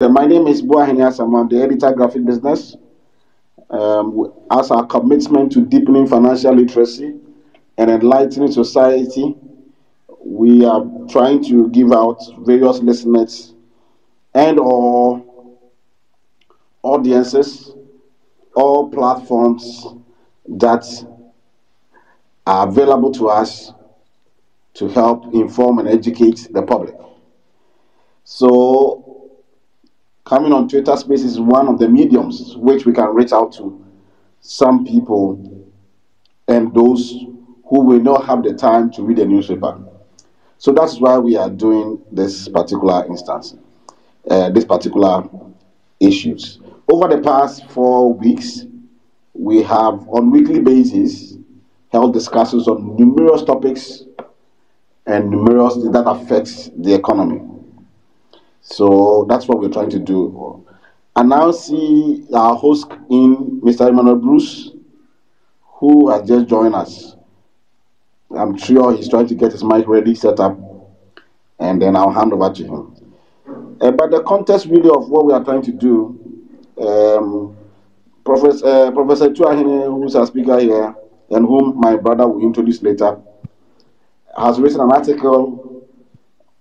My name is Boahini Asam. I'm the editor graphic business. As our commitment to deepening financial literacy and enlightening society, we are trying to give out various listeners and or audiences, all platforms that are available to us to help inform and educate the public. So, coming on Twitter Space is one of the mediums which we can reach out to some people and those who will not have the time to read a newspaper. So that's why we are doing this particular instance, this particular issues. Over the past 4 weeks, we have on weekly basis held discussions on numerous topics and numerous that affects the economy. So that's what we're trying to do. And now see our host in Mr. Emmanuel Bruce, who has just joined us. I'm sure he's trying to get his mic ready, set up, and then I'll hand over to him. But the context really of what we are trying to do, Professor Tuahine, who's our speaker here, and whom my brother will introduce later, has written an article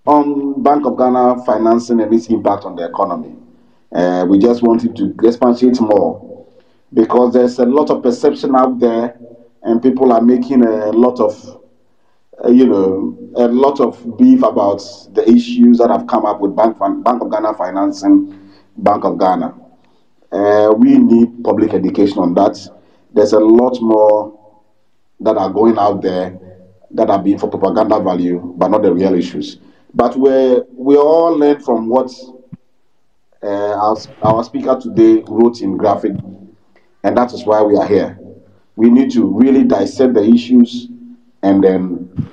on Bank of Ghana financing and its impact on the economy. We just wanted to expatiate more because there's a lot of perception out there, and people are making a lot of a lot of beef about the issues that have come up with Bank of Ghana financing Bank of Ghana. We need public education on that. There's a lot more that are going out there that are being for propaganda value, but not the real issues. But we all learn from what our speaker today wrote in graphic, and that is why we are here. We need to really dissect the issues and then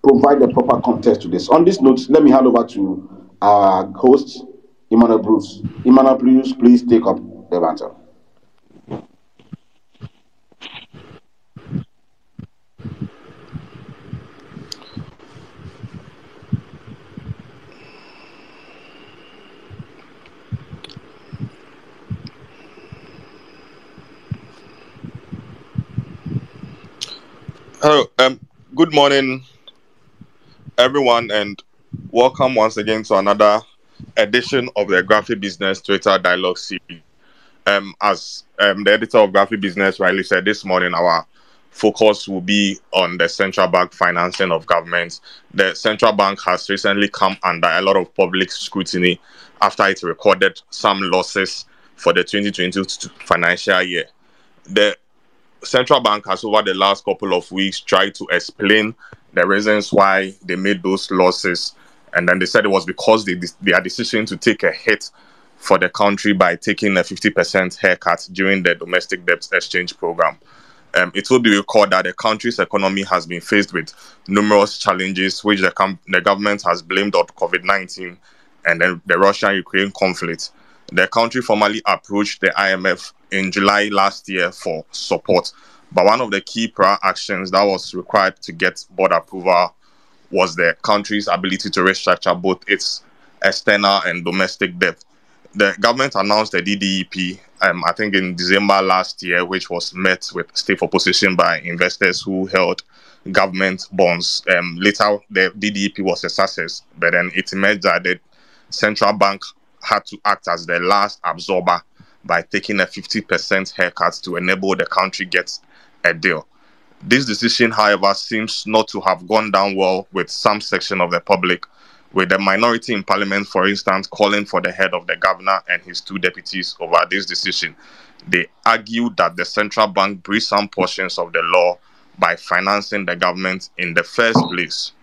provide the proper context to this. On this note, let me hand over to our host, Emmanuel Bruce. Emmanuel, please take up the matter. Hello, good morning, everyone, and welcome once again to another edition of the Graphic Business Twitter Dialogue Series. As the editor of Graphic Business rightly said this morning, our focus will be on the central bank financing of governments. The central bank has recently come under a lot of public scrutiny after it recorded some losses for the 2022 financial year. The central bank has over the last couple of weeks tried to explain the reasons why they made those losses, and then they said it was because their decision to take a hit for the country by taking a 50% haircut during the domestic debt exchange program. It will be recalled that the country's economy has been faced with numerous challenges, which the government has blamed on COVID-19 and then the Russia-Ukraine conflict. The country formally approached the IMF in July last year for support, but one of the key prior actions that was required to get board approval was the country's ability to restructure both its external and domestic debt. The government announced the DDEP, I think in December last year, which was met with stiff opposition by investors who held government bonds. Later, the DDEP was a success, but then it emerged that the central bank had to act as the last absorber by taking a 50% haircut to enable the country get a deal. This decision, however, seems not to have gone down well with some section of the public, with the minority in parliament, for instance, calling for the head of the governor and his two deputies over this decision. They argued that the central bank breached some portions of the law by financing the government in the first place.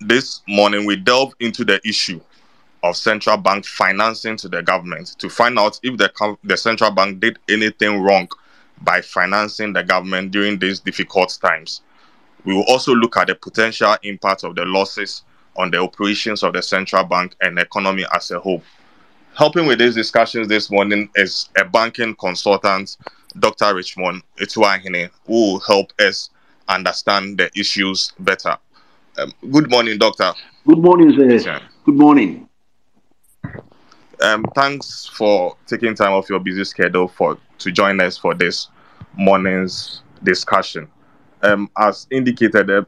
This morning, we delve into the issue of central bank financing to the government to find out if the central bank did anything wrong by financing the government during these difficult times. We will also look at the potential impact of the losses on the operations of the central bank and the economy as a whole. Helping with these discussions this morning is a banking consultant, Dr. Richmond Etuahine, who will help us understand the issues better. Good morning, Doctor. Good morning, sir. Good morning. Thanks for taking time off your busy schedule to join us for this morning's discussion. As indicated,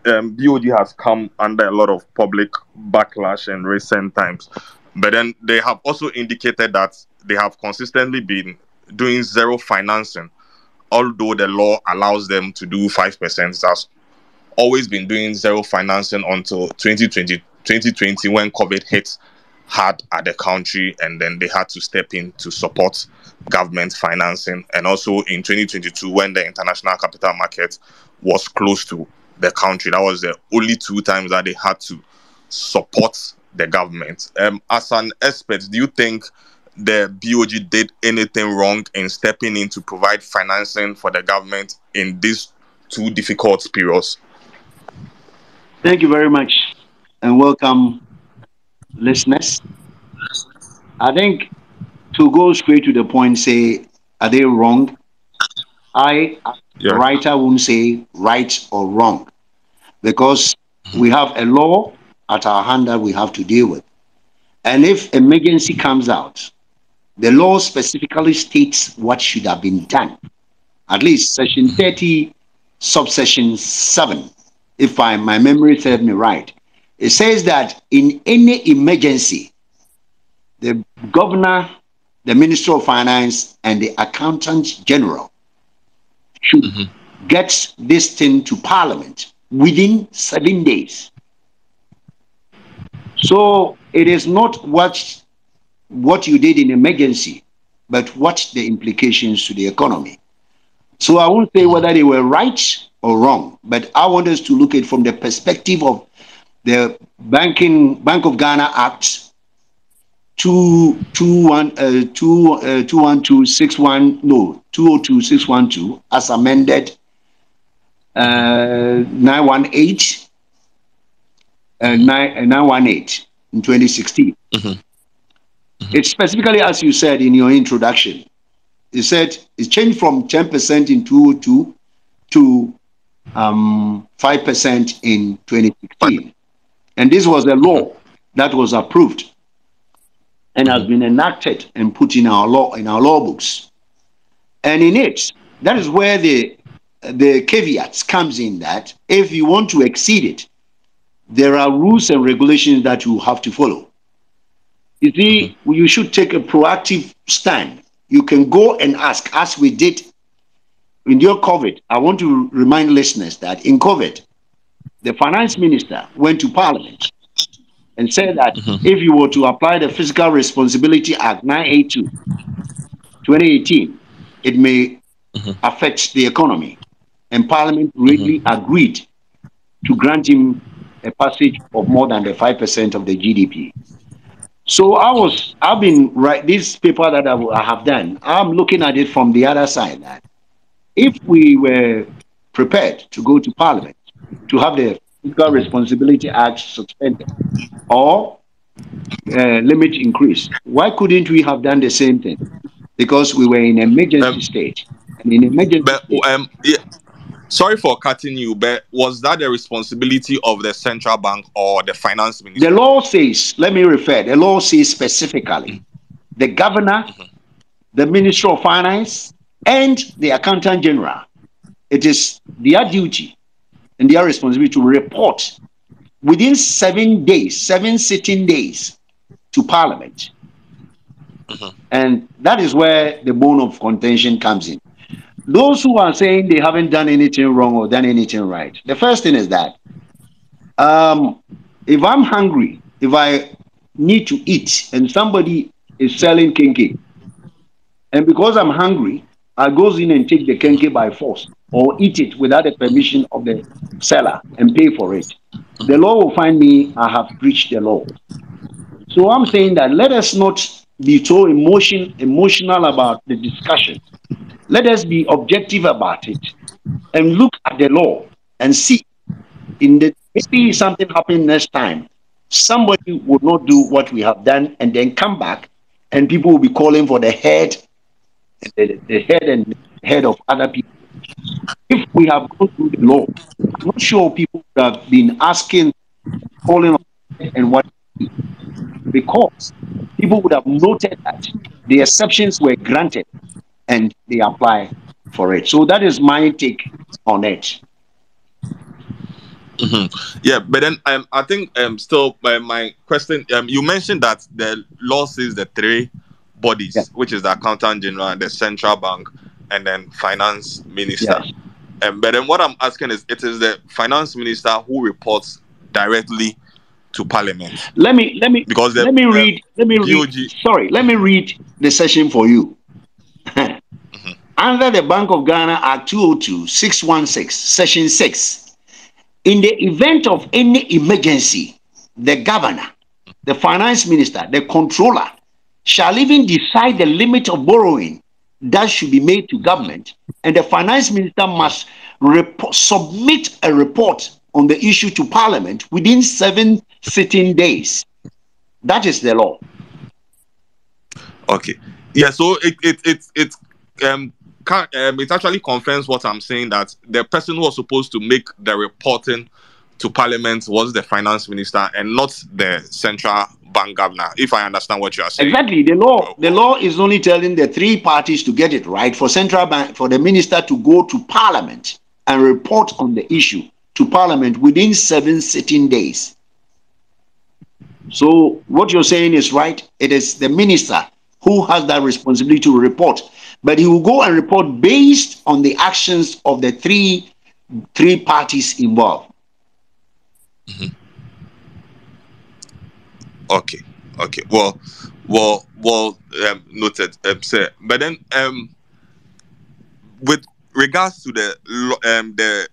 BOD has come under a lot of public backlash in recent times, but then they have also indicated that they have consistently been doing zero financing, although the law allows them to do 5%. That's always been doing zero financing until 2020 when COVID hit hard at the country, and then they had to step in to support government financing. And also in 2022 when the international capital market was close to the country, that was the only two times that they had to support the government. As an expert, do you think the BOG did anything wrong in stepping in to provide financing for the government in these two difficult periods? Thank you very much and welcome, listeners. I think to go straight to the point, say, are they wrong? I, as a writer, won't say right or wrong because we have a law at our hand that we have to deal with. And if emergency comes out, the law specifically states what should have been done. At least Section 30, subsection 7, if my memory serves me right. It says that in any emergency, the governor, the Minister of Finance, and the Accountant General should get this thing to Parliament within 7 days. So it is not what you did in emergency, but what the implications to the economy. So I won't say whether they were right or wrong, but I want us to look at it from the perspective of the Bank of Ghana Act 202-612 as amended 918 in 2016. It specifically, as you said in your introduction, it said it changed from 10% in 2002 to 5% in 2016. And this was a law that was approved and has been enacted and put in our law books. And in it, that is where the caveats comes in, that if you want to exceed it, there are rules and regulations that you have to follow. You see, you should take a proactive stand. You can go and ask, as we did in your COVID. I want to remind listeners that in COVID, the finance minister went to Parliament and said that if you were to apply the Fiscal Responsibility Act 982, 2018, it may affect the economy. And Parliament really agreed to grant him a passage of more than the 5% of the GDP. So I've been this paper that I have done, I'm looking at it from the other side, that if we were prepared to go to Parliament to have the Fiscal Responsibility Act suspended or limit increase, why couldn't we have done the same thing? Because we were in emergency state. And in emergency state, sorry for cutting you, but was that the responsibility of the central bank or the finance minister? The law says, let me refer, the law says specifically, the governor, the Minister of Finance, and the Accountant General, it is their duty and their responsibility to report within 7 days, 7 sitting days to Parliament. And that is where the bone of contention comes in. Those who are saying they haven't done anything wrong or done anything right, the first thing is that if I'm hungry, if I need to eat and somebody is selling kenkey, and because I'm hungry, I goes in and take the kenkey by force or eat it without the permission of the seller and pay for it, the law will find me, I have breached the law. So I'm saying that let us not be so emotional about the discussion. Let us be objective about it and look at the law and see maybe something happen next time. Somebody will not do what we have done and then come back and people will be calling for the head of other people. If we have gone through the law, I'm not sure people would have been asking, calling on and what. because people would have noted that the exceptions were granted and they apply for it. So that is my take on it. Yeah, but then I think still my question you mentioned that the law says the three Yeah. bodies, which is the accountant general, the central bank, and then finance minister. Yes. But then what I'm asking is, it is the finance minister who reports directly to parliament, Let me because the BOG. sorry, let me read the session for you. Under the Bank of Ghana Act 202-616, Section 6, in the event of any emergency, the governor, the finance minister, the controller shall even decide the limit of borrowing that should be made to government, and the finance minister must submit a report on the issue to parliament within 7 sitting days. That is the law. Okay. Yeah. So it actually confirms what I'm saying, that the person who was supposed to make the reporting to parliament was the finance minister and not the central bank governor, if I understand what you are saying. Exactly. The law is only telling the three parties to get it right, for central bank, for the minister to go to parliament and report on the issue to parliament within 7 sitting days. So what you're saying is right. It is the minister who has that responsibility to report, but he will go and report based on the actions of the three parties involved. Okay. Well, noted, sir. But then, with regards to the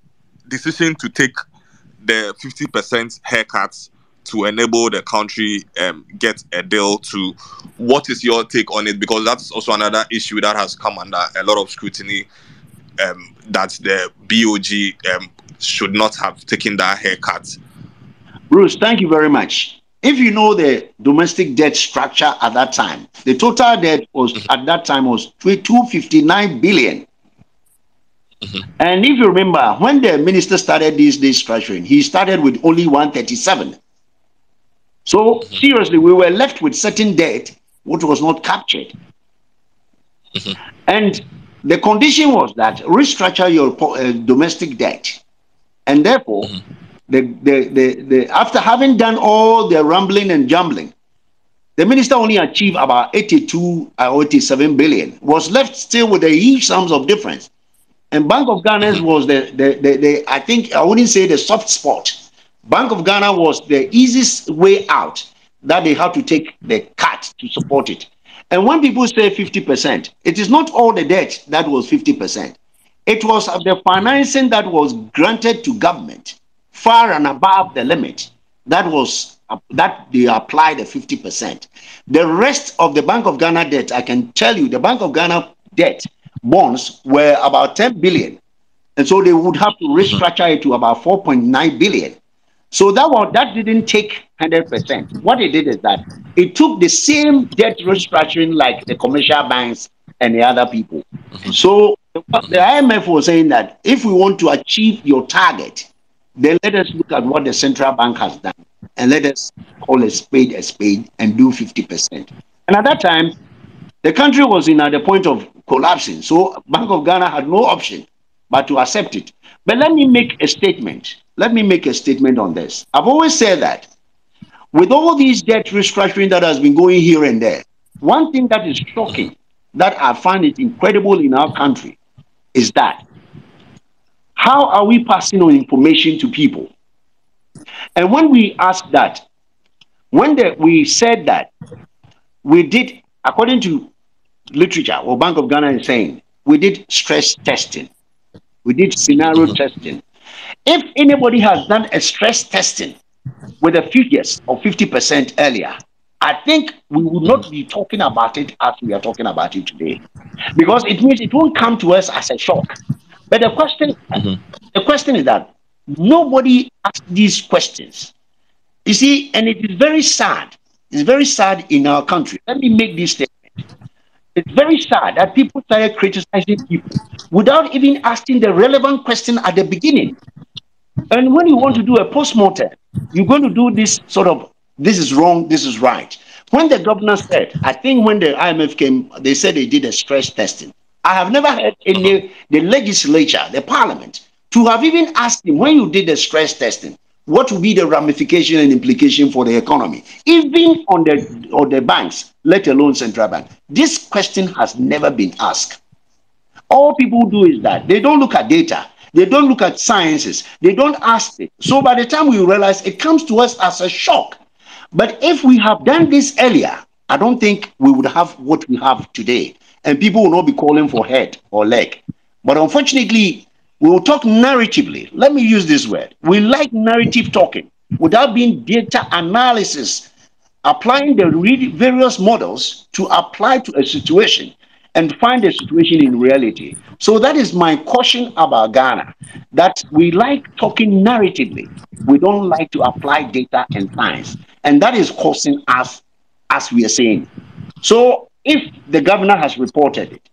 decision to take the 50% haircuts to enable the country get a deal to, what is your take on it? Because that's also another issue that has come under a lot of scrutiny, that the BOG should not have taken that haircut. Bruce, thank you very much. If you know the domestic debt structure at that time, the total debt was at that time was 259 billion. And if you remember, when the minister started this structuring, he started with only 137. So seriously, we were left with certain debt which was not captured. And the condition was that restructure your domestic debt, and therefore after having done all the rambling and jumbling, the minister only achieved about 82 or 87 billion, was left still with a huge sums of difference. And Bank of Ghana was I think, I wouldn't say the soft spot. Bank of Ghana was the easiest way out that they had to take the cut to support it. And when people say 50%, it is not all the debt that was 50%. It was the financing that was granted to government far and above the limit that they applied the 50%. The rest of the Bank of Ghana debt, I can tell you, the Bank of Ghana debt bonds were about 10 billion. And so they would have to restructure it to about 4.9 billion. So that didn't take 100%. What it did is that it took the same debt restructuring like the commercial banks and the other people. So the IMF was saying that if we want to achieve your target, then let us look at what the central bank has done, and let us call a spade and do 50%. And at that time, the country was at the point of collapsing. So Bank of Ghana had no option but to accept it. But let me make a statement. Let me make a statement on this. I've always said that with all these debt restructuring that has been going here and there, one thing that is shocking, that I find it incredible in our country, is that how are we passing on information to people? And when we ask that, we said that we did, according to literature, or Bank of Ghana is saying, we did stress testing. We did scenario testing. If anybody has done a stress testing with the figures of 50% earlier, I think we would not be talking about it as we are talking about it today. Because it means it won't come to us as a shock. But the question is that nobody asks these questions. You see, and it is very sad. It's very sad in our country. Let me make this statement. It's very sad that people started criticizing people without even asking the relevant question at the beginning. And when you want to do a post-mortem, you're going to do this sort of this is wrong, this is right. When the governor said, I think when the IMF came, they said they did a stress testing. I have never heard any the legislature, the parliament, to have even asked him, when you did the stress testing, what will be the ramification and implication for the economy, even on the banks, let alone central bank. This question has never been asked. All people do is that they don't look at data, they don't look at sciences, they don't ask it. So by the time we realize, it comes to us as a shock. But if we have done this earlier, I don't think we would have what we have today, and people will not be calling for head or leg. But unfortunately, we will talk narratively. Let me use this word. We like narrative talking without being data analysis, applying the various models to apply to a situation and find the situation in reality. So that is my caution about Ghana, that we like talking narratively. We don't like to apply data and science. And that is causing us, as we are saying. So if the governor has reported it,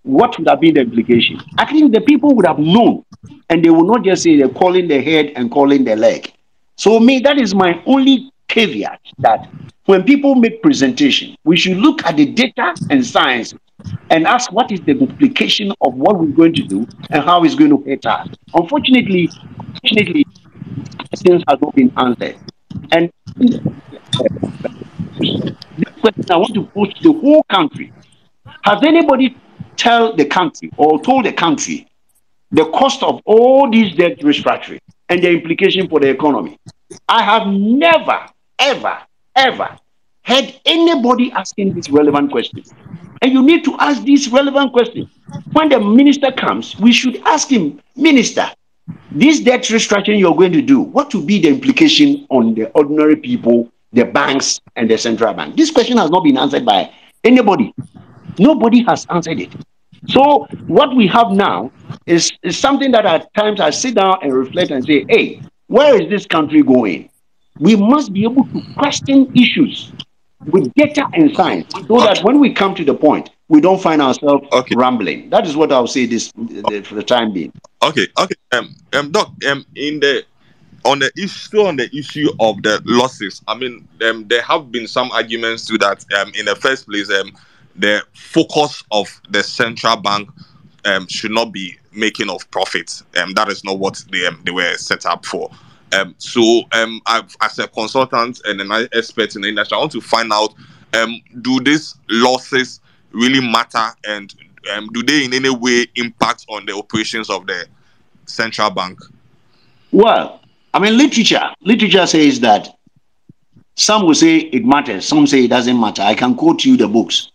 what would have been the implication? I think the people would have known, and they will not just say they're calling the head and calling the leg. So me, that is my only caveat, that when people make presentation, we should look at the data and science and ask what is the implication of what we're going to do and how it's going to hit us. Unfortunately, questions have not been answered. And this question I want to put to the whole country. Has anybody told the country the cost of all these debt restructuring and the implication for the economy? I have never, ever, ever heard anybody asking this relevant question. And you need to ask these relevant questions. When the minister comes, we should ask him, Minister, this debt restructuring you're going to do, what will be the implication on the ordinary people, the banks, and the central bank? This question has not been answered by anybody. Nobody has answered it. So what we have now is something that at times I sit down and reflect and say, hey, where is this country going? We must be able to question issues with data and science, so that when we come to the point, we don't find ourselves rambling. That is what I'll say for the time being. Okay. Doc, on the issue of the losses, I mean, there have been some arguments to that. In the first place, the focus of the central bank should not be making of profits. That is not what they were set up for. So, as a consultant and an expert in the industry, I want to find out: do these losses really matter, and do they in any way impact on the operations of the central bank? Well, I mean, literature says that some will say it matters, some say it doesn't matter. I can quote you the books.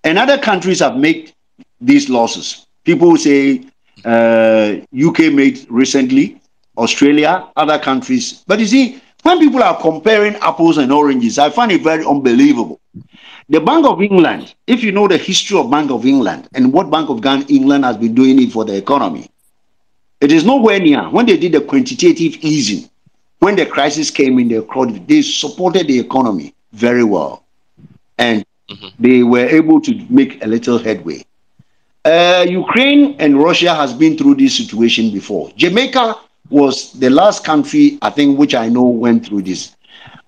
And other countries have made these losses. People will say UK made recently, Australia, other countries. But you see, when people are comparing apples and oranges, I find it very unbelievable. The Bank of England, if you know the history of Bank of England and what Bank of England has been doing it for the economy, it is nowhere near. When they did the quantitative easing, when the crisis came in, they supported the economy very well. And they were able to make a little headway. Ukraine and Russia has been through this situation before. Jamaica was the last country, I think, which I know went through this.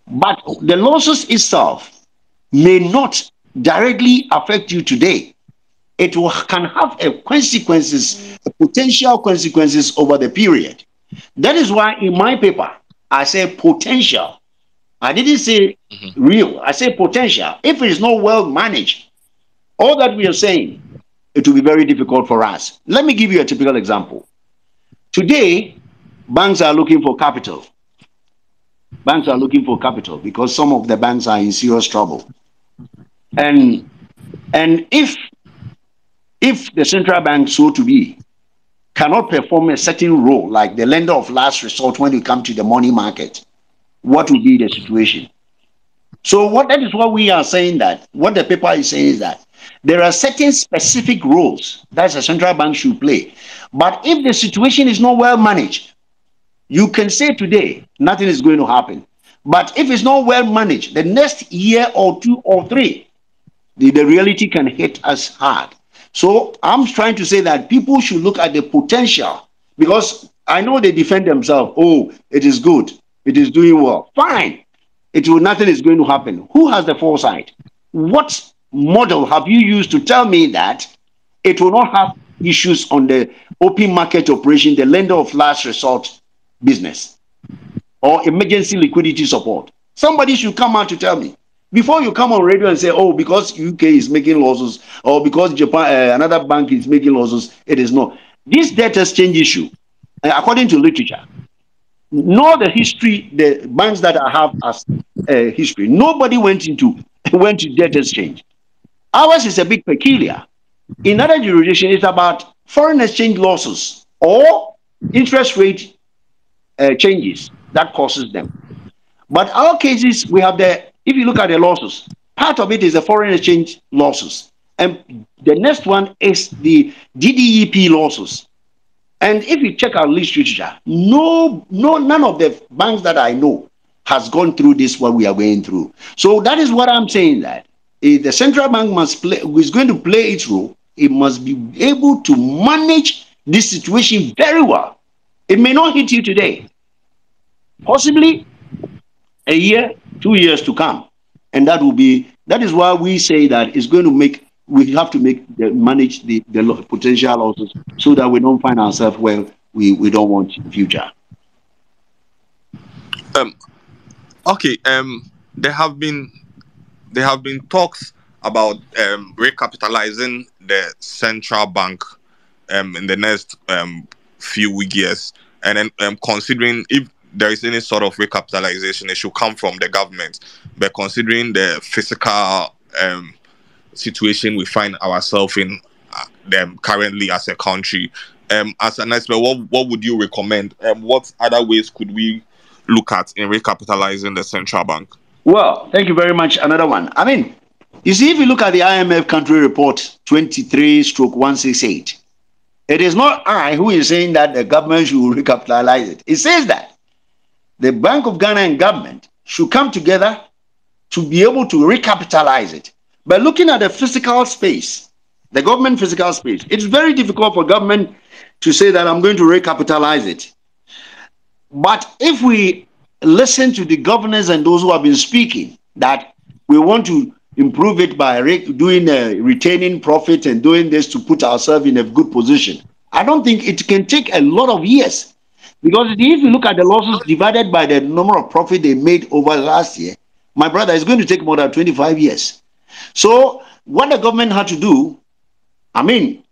But the losses itself may not directly affect you today. It can have potential consequences over the period. That is why in my paper, I say potential. I didn't say real. I say potential. If it is not well managed, all that we are saying, it will be very difficult for us. Let me give you a typical example. Today, banks are looking for capital. Banks are looking for capital because some of the banks are in serious trouble. And if the central bank, so to be, cannot perform a certain role, like the lender of last resort when you come to the money market, what will be the situation? So that is what we are saying, that what the paper is saying is that there are certain specific roles that the central bank should play. But if the situation is not well managed, you can say today nothing is going to happen. But if it's not well managed, the next year or 2 or 3, the reality can hit us hard. So I'm trying to say that people should look at the potential, because I know they defend themselves. Oh, it is good. It is doing well. Fine. nothing is going to happen. Who has the foresight? What model have you used to tell me that it will not have issues on the open market operation, the lender of last resort business, or emergency liquidity support? Somebody should come out to tell me. Before you come on radio and say, oh, because UK is making losses, or because Japan, another bank is making losses, it is not. This debt exchange issue, according to literature, know the history, the banks that I have as history, nobody went to debt exchange. Ours is a bit peculiar. In other jurisdictions, it's about foreign exchange losses or interest rate changes that causes them. But our cases, we have if you look at the losses, part of it is the foreign exchange losses. And the next one is the DDEP losses. And if you check our literature, none of the banks that I know has gone through this, what we are going through. So that is what I'm saying, that if the central bank is going to play its role, it must be able to manage this situation very well. It may not hit you today, possibly a year, 2 years to come. And that is why we say that it's going to we have to manage the potential losses so that we don't find ourselves where we don't want in the future. Okay. There have been talks about recapitalizing the central bank in the next few years, and then considering if there is any sort of recapitalization, it should come from the government. But considering the physical situation we find ourselves in currently as a country, as an expert, what would you recommend? What other ways could we look at in recapitalizing the central bank? Well, thank you very much. Another one. I mean, you see, if you look at the IMF country report 23/168, it is not I who is saying that the government should recapitalize it. It says that the Bank of Ghana and government should come together to be able to recapitalize it. But looking at the physical space, the government physical space, it's very difficult for government to say that I'm going to recapitalize it. But if we listen to the governors and those who have been speaking that we want to improve it by doing retaining profit and doing this to put ourselves in a good position, I don't think it can take a lot of years. Because if you look at the losses divided by the number of profit they made over last year, my brother, it's going to take more than 25 years. So what the government had to do, I mean,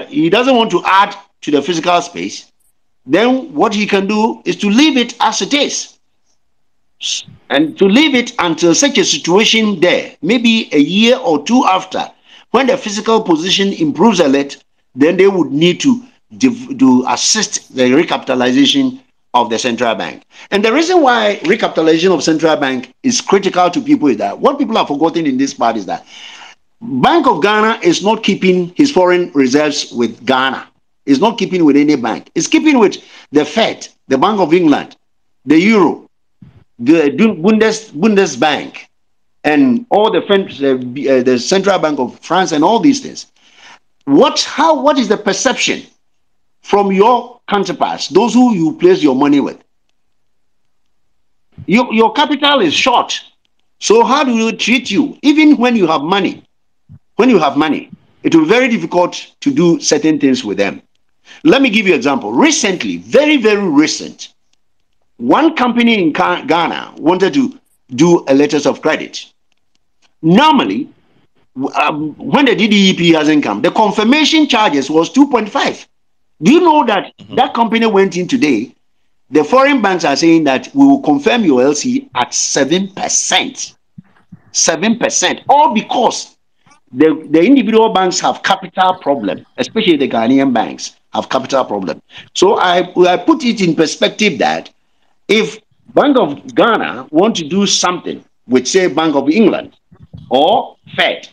he doesn't want to add to the physical space. Then what he can do is to leave it as it is. And to leave it until such a situation there, maybe a year or two after, when the physical position improves a lot, then they would need to assist the recapitalization of the central bank. And the reason why recapitalization of central bank is critical to people is that what people have forgotten in this part is that Bank of Ghana is not keeping his foreign reserves with Ghana. It's not keeping with any bank. It's keeping with the Fed, the Bank of England, the Euro, the Bundesbank, and all the Central Bank of France and all these things. What is the perception from your counterparts, those who you place your money with? Your capital is short. So how do you treat you? Even when you have money, it will be very difficult to do certain things with them. Let me give you an example. Recently, very, very recent, one company in Ghana wanted to do a letters of credit. Normally, when the DDEP hasn't come, the confirmation charges was 2.5. Do you know that that company went in today? The foreign banks are saying that we will confirm your LC at 7%. 7%. All because the individual banks have capital problem, especially the Ghanaian banks have capital problem. So I put it in perspective that if Bank of Ghana want to do something with, say, Bank of England or Fed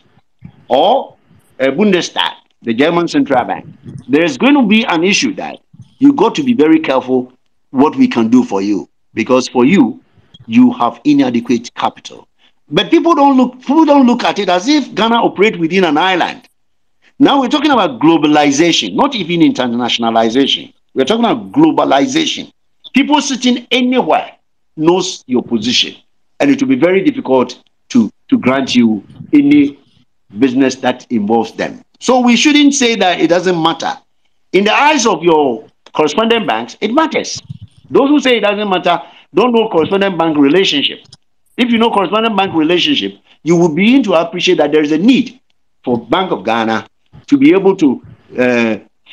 or Bundestag, the German central bank, there's going to be an issue that you got to be very careful what we can do for you, because for you have inadequate capital. But people don't look at it as if Ghana operate within an island. Now we're talking about globalization, not even internationalization. We're talking about globalization. People sitting anywhere knows your position. and it will be very difficult to grant you any business that involves them. So we shouldn't say that it doesn't matter. In the eyes of your correspondent banks, it matters. Those who say it doesn't matter don't know correspondent bank relationship. If you know correspondent bank relationship, you will begin to appreciate that there is a need for Bank of Ghana to be able to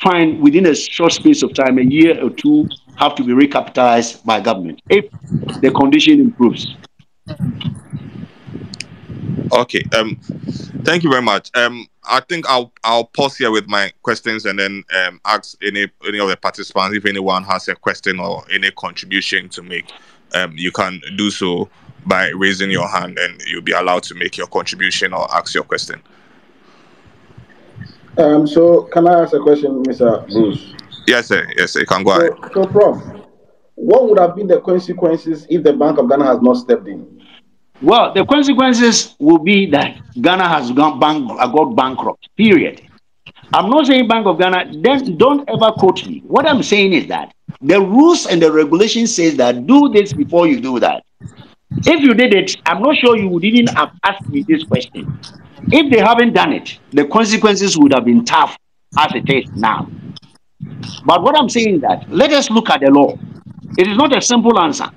find within a short space of time, a year or two, have to be recapitalized by government if the condition improves. Okay. Thank you very much. I think I'll pause here with my questions and then ask any of the participants if anyone has a question or any contribution to make. You can do so by raising your hand, and you'll be allowed to make your contribution or ask your question. So can I ask a question, Mr. Bruce? Yes, sir. Yes, sir. You can go ahead. So, Prof, what would have been the consequences if the Bank of Ghana has not stepped in? Well, the consequences will be that Ghana has got bankrupt, period. I'm not saying Bank of Ghana, then don't ever quote me. What I'm saying is that the rules and the regulations says that do this before you do that. If you did it, I'm not sure you would even have asked me this question. If they haven't done it, the consequences would have been tough as it is now. But what I'm saying is that let us look at the law. It is not a simple answer.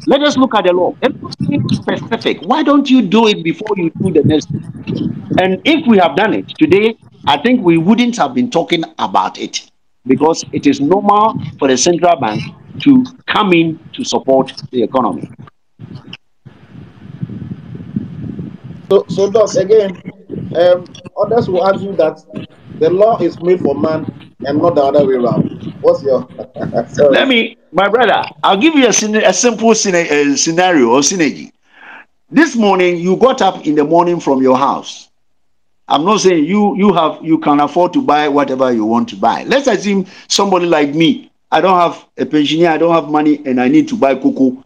Let us look at the law. Everything is specific. Why don't you do it before you do the next thing? And if we have done it today, I think we wouldn't have been talking about it, because it is normal for the central bank to come in to support the economy. So Doc, again, others will argue that the law is made for man and not the other way around. What's your Let me, my brother, I'll give you a simple scenario or synergy. This morning, you got up in the morning from your house. I'm not saying you can afford to buy whatever you want to buy. Let's assume somebody like me, I don't have a pensioner, I don't have money, and I need to buy cocoa.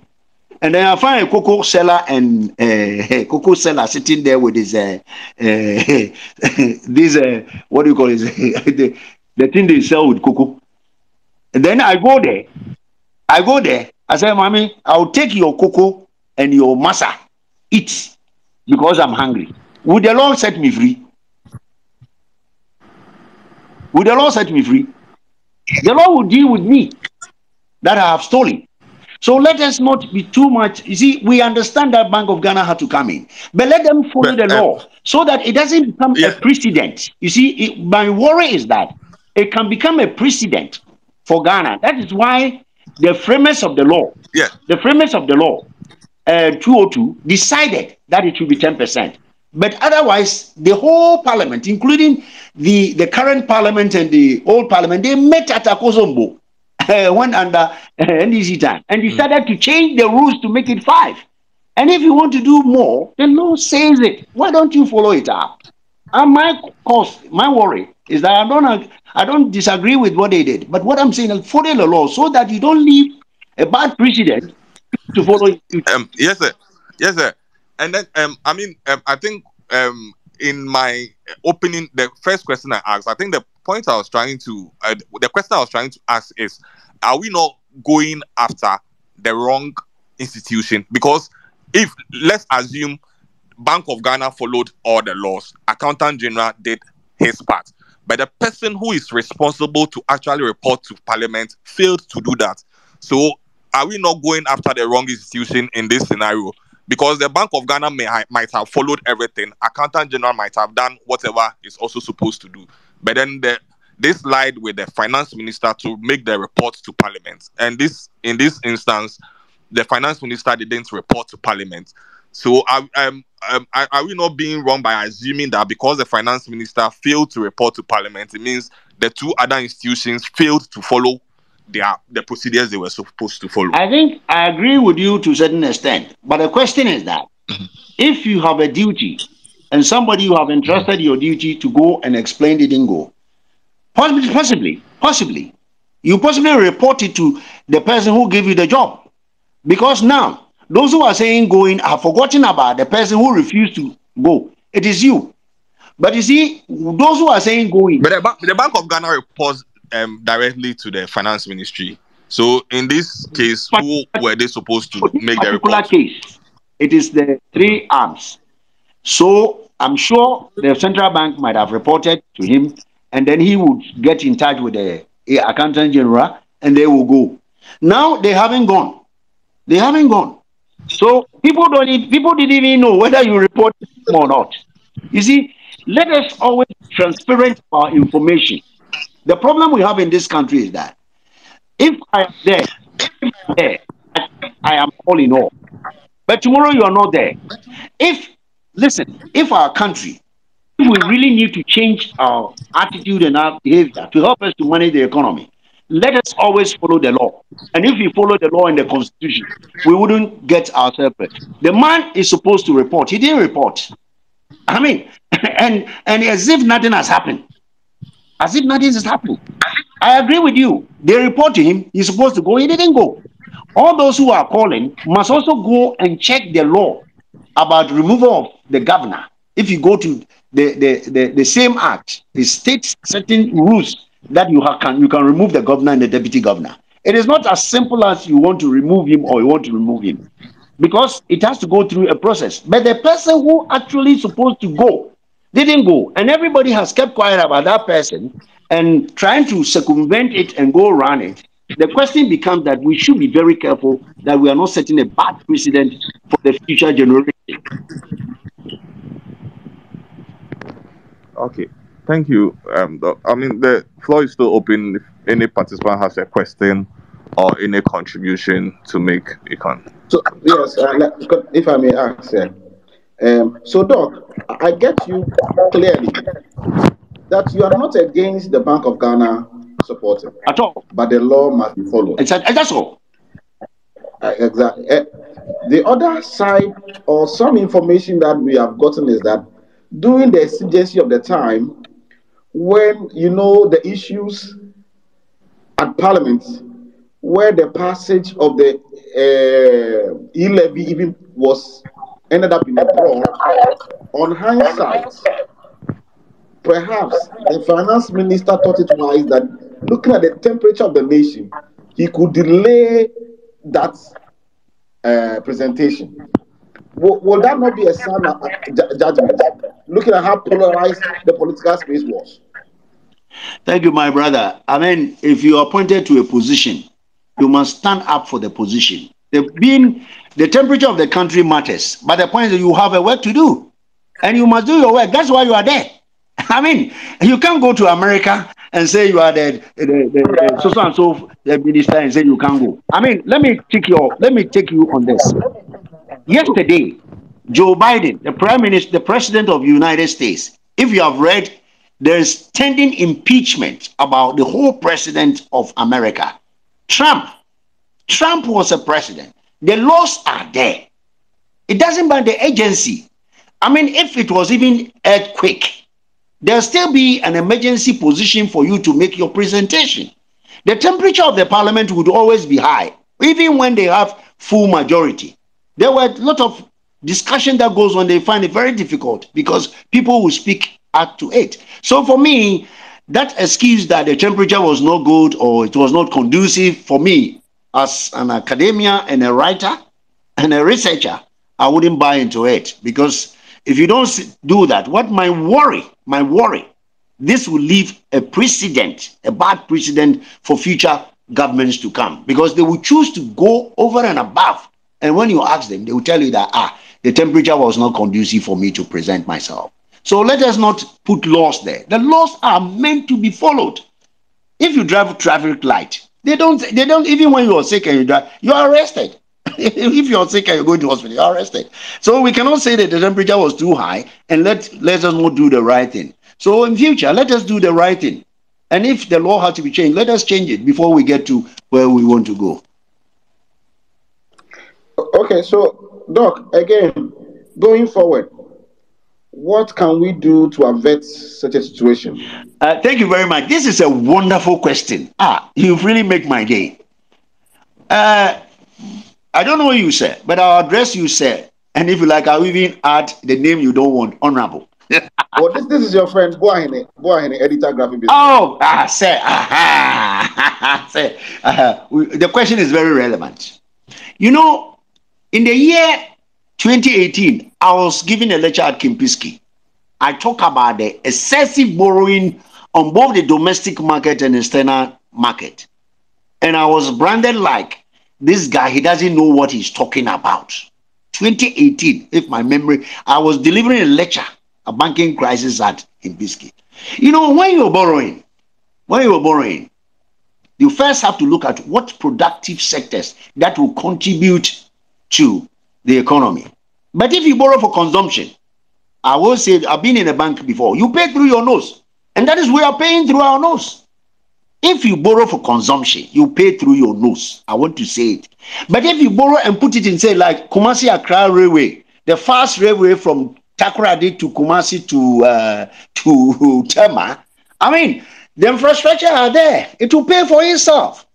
And then I find a cocoa seller and cocoa seller sitting there with his this what do you call it? the thing they sell with cocoa. And then I go there. I say, Mommy, I'll take your cocoa and your masa. Eat, because I'm hungry. Would the Lord set me free? Would the Lord set me free? The Lord will deal with me that I have stolen. So let us not be too much. You see, we understand that Bank of Ghana had to come in, but let them follow the law so that it doesn't become a precedent. You see, my worry is that it can become a precedent for Ghana. That is why the framers of the law, 202, decided that it should be 10%. But otherwise, the whole parliament, including the current parliament and the old parliament, they met at Akosombo. Went under NDC time and decided to change the rules to make it 5. And if you want to do more, the law says it. Why don't you follow it up? And my worry is that I don't disagree with what they did, but what I'm saying is follow the law so that you don't leave a bad precedent to follow it. Yes, sir. Yes, sir. And then I think in my opening, the first question I asked, I think the point I was trying to, the question I was trying to ask is, are we not going after the wrong institution? Because if, let's assume, Bank of Ghana followed all the laws, Accountant General did his part, but the person who is responsible to actually report to Parliament failed to do that. So are we not going after the wrong institution in this scenario? Because the Bank of Ghana might have followed everything. Accountant General might have done whatever it's also supposed to do. But then this lied with the finance minister to make the report to Parliament. And in this instance, the finance minister didn't report to Parliament. So are we not being wrong by assuming that because the finance minister failed to report to Parliament, it means the two other institutions failed to follow the procedures they were supposed to follow? I think I agree with you to a certain extent. But the question is that if you have a duty and somebody you have entrusted your duty to go and explain didn't go, possibly, you possibly report it to the person who gave you the job. Because now, those who are saying going have forgotten about the person who refused to go. It is you. But you see, those who are saying going... But the Bank of Ghana reports directly to the finance ministry. So in this case, who were they supposed to make the report? it is the three arms. So I'm sure the central bank might have reported to him, and then he would get in touch with the accountant general, and they will go. Now they haven't gone. They haven't gone. So people didn't even know whether you report them or not. You see, let us always be transparent about information. The problem we have in this country is that if I am there, I am all in all. But tomorrow you are not there. If our country, if we really need to change our attitude and our behavior to help us to manage the economy, let us always follow the law. And if we follow the law and the constitution, we wouldn't get ourselves hurt. The man is supposed to report. He didn't report. I mean, and as if nothing has happened. As if nothing has happened. I agree with you. They report to him. He's supposed to go. He didn't go. All those who are calling must also go and check the law about removal of the governor. If you go to the same act, it states certain rules that you can remove the governor and the deputy governor. It is not as simple as you want to remove him or you want to remove him, because it has to go through a process. But the person who actually supposed to go didn't go, and everybody has kept quiet about that person and trying to circumvent it and go around it. The question becomes that we should be very careful that we are not setting a bad precedent for the future generation. Okay, thank you. I mean, the floor is still open if any participant has a question or any contribution to make. You can. So yes, if I may ask, so Doc, I get you clearly that you are not against the Bank of Ghana supporting At all. but the law must be followed. That's all. Exactly. The other side, or some information that we have gotten, is that during the exigency of the time, when the issues at Parliament, where the passage of the e-levy even ended up in a draw, on hindsight, perhaps the finance minister thought it wise that, looking at the temperature of the nation, he could delay that presentation. Will that not be a sound judgment, looking at how polarized the political space was? Thank you, my brother. I mean, if you are appointed to a position, you must stand up for the position. The temperature of the country matters, but the point is you have a work to do, and you must do your work. That's why you are there. I mean, you can't go to America and say you are the so and so minister and say you can't go. I mean, let me take you on this. Yesterday, Joe Biden, the president of the United States, if you have read, there is pending impeachment about the whole president of America. Trump was a president. The laws are there. It doesn't matter the agency. I mean, if it was even earthquake, there'll still be an emergency position for you to make your presentation. The temperature of the parliament would always be high, even when they have full majority. There were a lot of discussion that goes on. They find it very difficult because people will speak up to it. So for me, that excuse that the temperature was not good or it was not conducive, for me, as an academia and a writer and a researcher, I wouldn't buy into it, because if you don't do that, what my worry, this will leave a precedent, a bad precedent for future governments to come, because they will choose to go over and above. And when you ask them, they will tell you that, the temperature was not conducive for me to present myself. So let us not put laws there. The laws are meant to be followed. If you drive a traffic light, they don't, even when you are sick and you drive, you are arrested. If you're sick and you're going to hospital, you're arrested. So we cannot say that the temperature was too high and let us not do the right thing. So in future, let us do the right thing. And if the law has to be changed, let us change it before we get to where we want to go. Okay, so Doc, again, going forward, what can we do to avert such a situation? Thank you very much. This is a wonderful question. You've really made my day. I don't know what you said, but I'll address you, sir. And if you like, I'll even add the name you don't want, Honorable. Well, this is your friend, Boahene, editor, graphic business. Oh, sir. The question is very relevant. You know, in the year 2018, I was giving a lecture at Kempinski. I talk about the excessive borrowing on both the domestic market and external market. And I was branded like this guy, he doesn't know what he's talking about. 2018, if my memory, I was delivering a lecture, a banking crisis at Kempinski. You know, when you're borrowing, you first have to look at what productive sectors that will contribute to the economy. But if you borrow for consumption, I will say, I've been in a bank before, you pay through your nose. And that is we are paying through our nose. If you borrow for consumption, you pay through your nose. I want to say it. But if you borrow and put it in, say, like Kumasi Accra Railway, the fast railway from Takoradi to Kumasi to Tema, I mean, the infrastructure are there. It will pay for itself.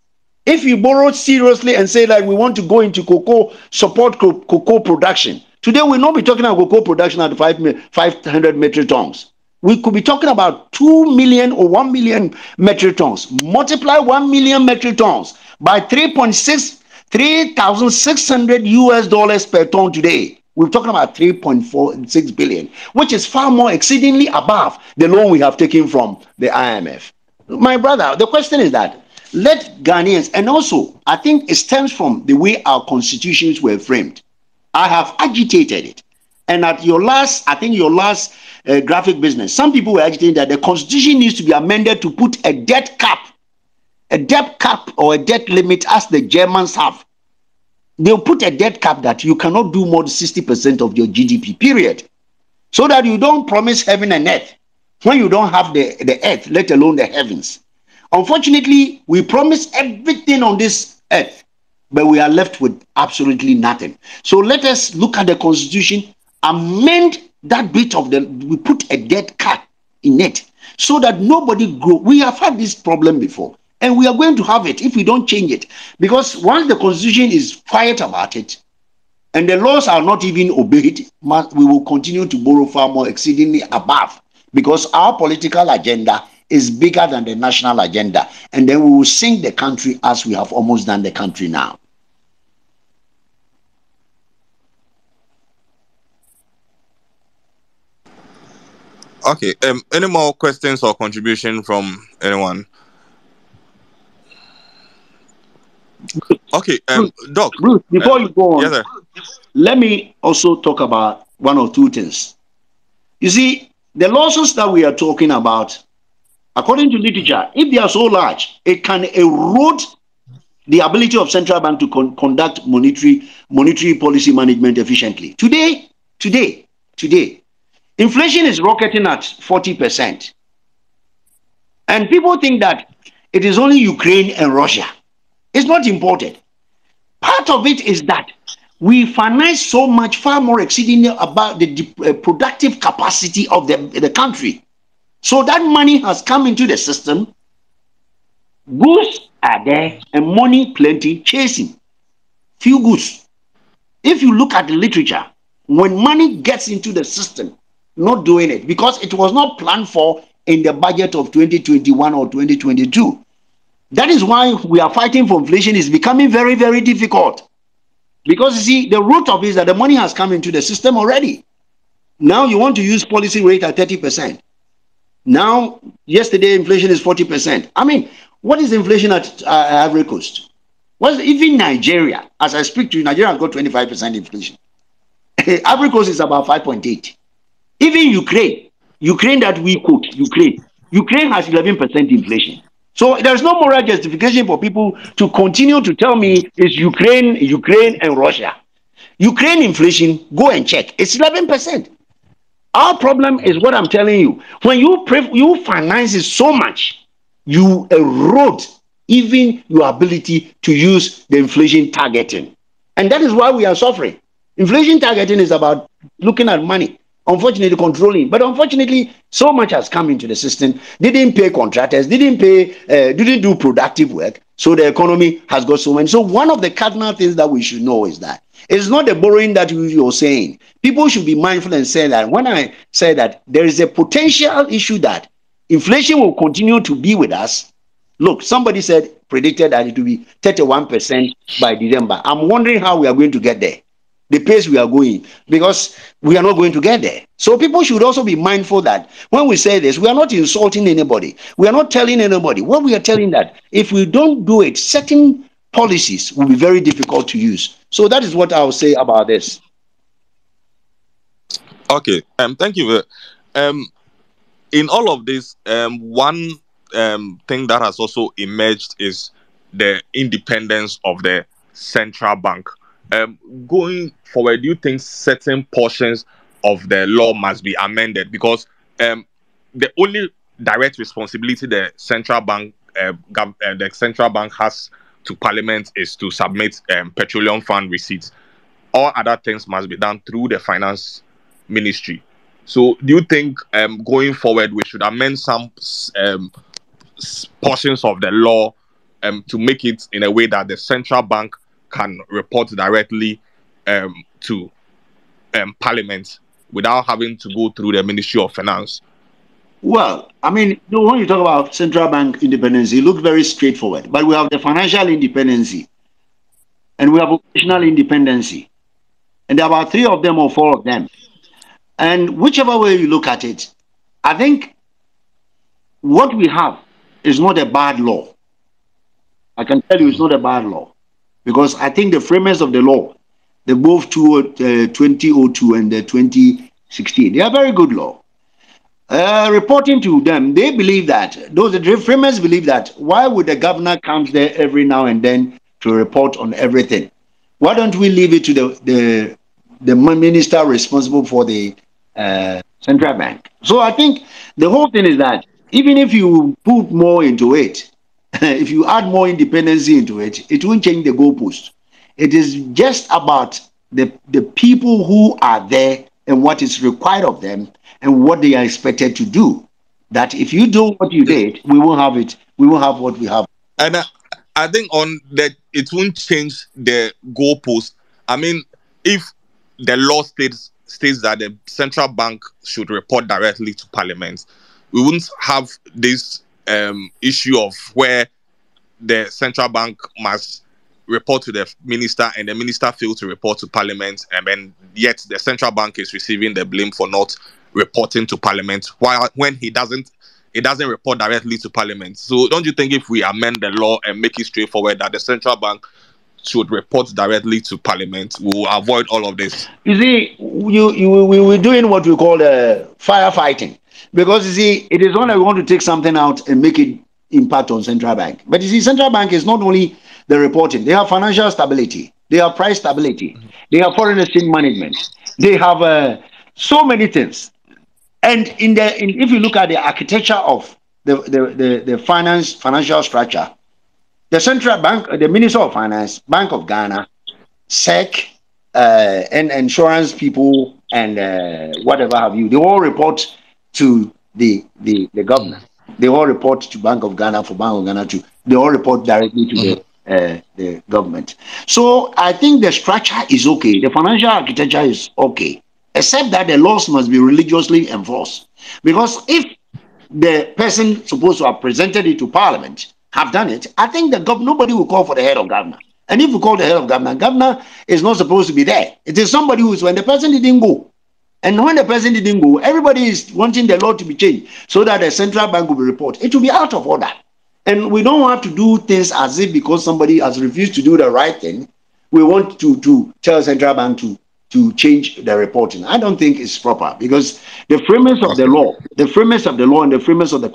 If you borrow seriously and say, like, we want to go into cocoa, support cocoa production, today we'll not be talking about cocoa production at 500 metric tons. We could be talking about 2 million or 1 million metric tons. Multiply 1 million metric tons by 3,600 US dollars per ton today. We're talking about 3.46 billion, which is far more exceedingly above the loan we have taken from the IMF. My brother, the question is that let Ghanaians, and also I think it stems from the way our constitutions were framed. I have agitated it. And at your last, I think your last graphic business, some people were agitating that the constitution needs to be amended to put a debt cap or a debt limit as the Germans have. They'll put a debt cap that you cannot do more than 60% of your GDP, period. So that you don't promise heaven and earth when you don't have the earth, let alone the heavens. Unfortunately, we promise everything on this earth, but we are left with absolutely nothing. So let us look at the constitution, amend that bit of we put a debt cap in it so that nobody grow. We have had this problem before, and we are going to have it if we don't change it. Because once the constitution is quiet about it, and the laws are not even obeyed, we will continue to borrow far more exceedingly above, because our political agenda is bigger than the national agenda, and then we will sink the country as we have almost done the country now. Okay. Any more questions or contribution from anyone? Okay. Doc. Bruce, before you go on, yes, sir. Let me also talk about one or two things. You see, the losses that we are talking about, according to literature, if they are so large, it can erode the ability of central bank to conduct monetary policy management efficiently. Today, inflation is rocketing at 40%. And people think that it is only Ukraine and Russia. It's not imported. Part of it is that we finance so much, far more exceedingly about the productive capacity of the country. So that money has come into the system, goods are there, and money plenty chasing. Few goods. If you look at the literature, when money gets into the system, not doing it, because it was not planned for in the budget of 2021 or 2022. That is why we are fighting for inflation. Is becoming very, very difficult. Because you see, the root of it is that the money has come into the system already. Now you want to use policy rate at 30%. Now, yesterday inflation is 40%. I mean, what is inflation at Ivory Coast? Well, even Nigeria, as I speak to you, Nigeria has got 25% inflation. Ivory Coast is about 5.8. Even Ukraine that we quote, Ukraine has 11% inflation. So there's no moral justification for people to continue to tell me it's Ukraine and Russia. Ukraine inflation, go and check. It's 11%. Our problem is what I'm telling you. When you finance it so much, you erode even your ability to use the inflation targeting. And that is why we are suffering. Inflation targeting is about looking at money, unfortunately controlling. But unfortunately, so much has come into the system. Didn't pay contractors, didn't do productive work. So the economy has got so many. So one of the cardinal things that we should know is that it's not the borrowing that you're saying. People should be mindful and say that when I say that there is a potential issue that inflation will continue to be with us. Look, somebody predicted that it will be 31% by December. I'm wondering how we are going to get there. the pace we are going, because we are not going to get there. So people should also be mindful that when we say this, we are not insulting anybody. We are not telling anybody. What we are telling that if we don't do it, certain policies will be very difficult to use. So that is what I'll say about this. Okay. Thank you. In all of this, one thing that has also emerged is the independence of the central bank. Going forward, do you think certain portions of the law must be amended? Because the only direct responsibility the central bank has to Parliament is to submit petroleum fund receipts. All other things must be done through the finance ministry. So, do you think going forward we should amend some portions of the law to make it in a way that the central bank can report directly to Parliament without having to go through the Ministry of Finance? Well, I mean, when you talk about central bank independence, it looks very straightforward. But we have the financial independence and we have operational independence. And there are about 3 of them or 4 of them. And whichever way you look at it, I think what we have is not a bad law. I can tell you it's not a bad law. Because I think the framers of the law, the both 2002 and the 2016, they are very good law. Reporting to them, they believe that, the framers believe that, why would the governor come there every now and then to report on everything? Why don't we leave it to the minister responsible for the central bank? So I think the whole thing is that even if you put more into it, if you add more independence into it, it won't change the goalpost. It is just about the people who are there and what is required of them and what they are expected to do. That if you do what you did, we won't have it. We won't have what we have. And I think on that it won't change the goalpost. I mean, if the law states that the central bank should report directly to Parliament, we wouldn't have this issue of where the central bank must report to the minister and the minister fails to report to Parliament, and then yet the central bank is receiving the blame for not reporting to Parliament, while when it doesn't report directly to Parliament. So don't you think if we amend the law and make it straightforward that the central bank should report directly to Parliament, we will avoid all of this? You see, we're doing what we call firefighting, because you see, it is when I want to take something out and make it impact on central bank. But you see, central bank is not only the reporting; they have financial stability, they have price stability, they have foreign exchange management, they have so many things. And if you look at the architecture of the financial structure, the central bank, the Minister of Finance, Bank of Ghana, SEC, and insurance people, and whatever have you, they all report to the governor. They all report to Bank of Ghana for Bank of Ghana too. They all report directly to the government. So I think the structure is okay. The financial architecture is okay, except that the laws must be religiously enforced. Because if the person supposed to have presented it to Parliament have done it, I think nobody will call for the head of government. And if you call the head of governor is not supposed to be there. It is somebody who is, when the person didn't go. And when the person didn't go, everybody is wanting the law to be changed so that the central bank will be reported. It will be out of order. And we don't have to do things as if because somebody has refused to do the right thing, we want to tell central bank to change the reporting. I don't think it's proper, because the framers of the law, and the framers of the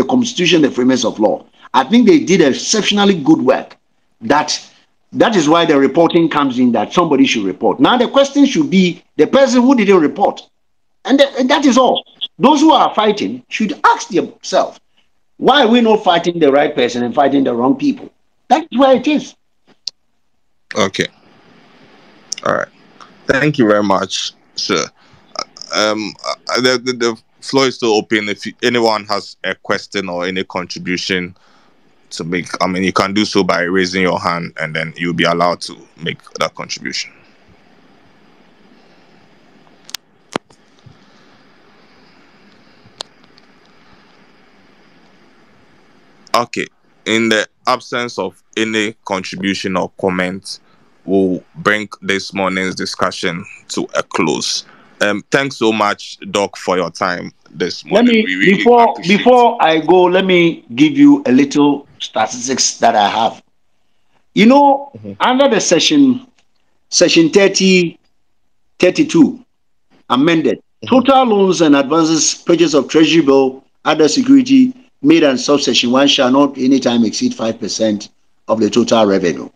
constitution, the framers of law, I think they did exceptionally good work. That is why the reporting comes in, that somebody should report. Now the question should be the person who didn't report. And that is all. Those who are fighting should ask themselves, why are we not fighting the right person and fighting the wrong people? That's where it is. Okay. All right. Thank you very much, sir. The floor is still open. If anyone has a question or any contribution to make, I mean, you can do so by raising your hand, and then you'll be allowed to make that contribution. Okay. In the absence of any contribution or comment, we'll bring this morning's discussion to a close. Thanks so much, Doc, for your time this morning. We really appreciate before I go, let me give you a little statistics that I have. You know, under the section 32 amended, total loans and advances, purchase of treasury bill, other security made and subsection 1 shall not anytime exceed 5% of the total revenue.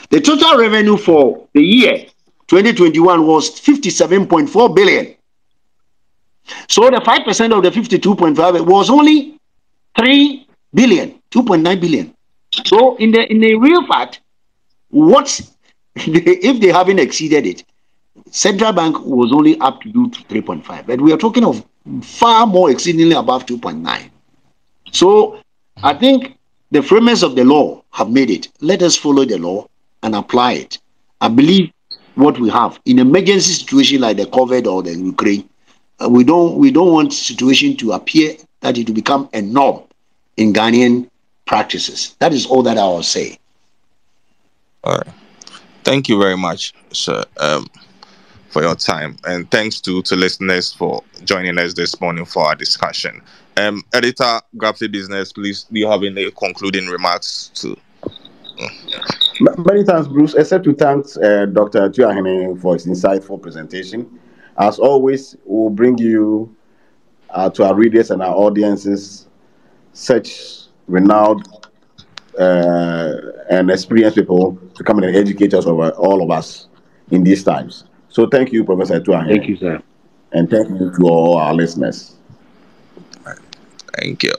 The total revenue for the year 2021 was 57.4 billion. So the 5% of the 52.5 was only 3 billion, 2.9 billion. So in the real fact, if they haven't exceeded it, Central Bank was only up to do 3.5, but we are talking of far more exceedingly above 2.9. So I think the framers of the law have made it. Let us follow the law and apply it. I believe what we have in emergency situation like the COVID or the Ukraine, we don't want situation to appear that it will become a norm in Ghanaian practices. That is all that I will say. All right. Thank you very much, sir, for your time, and thanks to listeners for joining us this morning for our discussion. Editor, Graphic Business, please, do you have any concluding remarks to? Many thanks, Bruce, except to thank Dr. Tuahene for his insightful presentation. As always, we'll bring you to our readers and our audiences such renowned and experienced people to come and educate us over all of us in these times. So thank you, Professor Tuahene. Thank you, sir. And thank you to all our listeners. Thank you.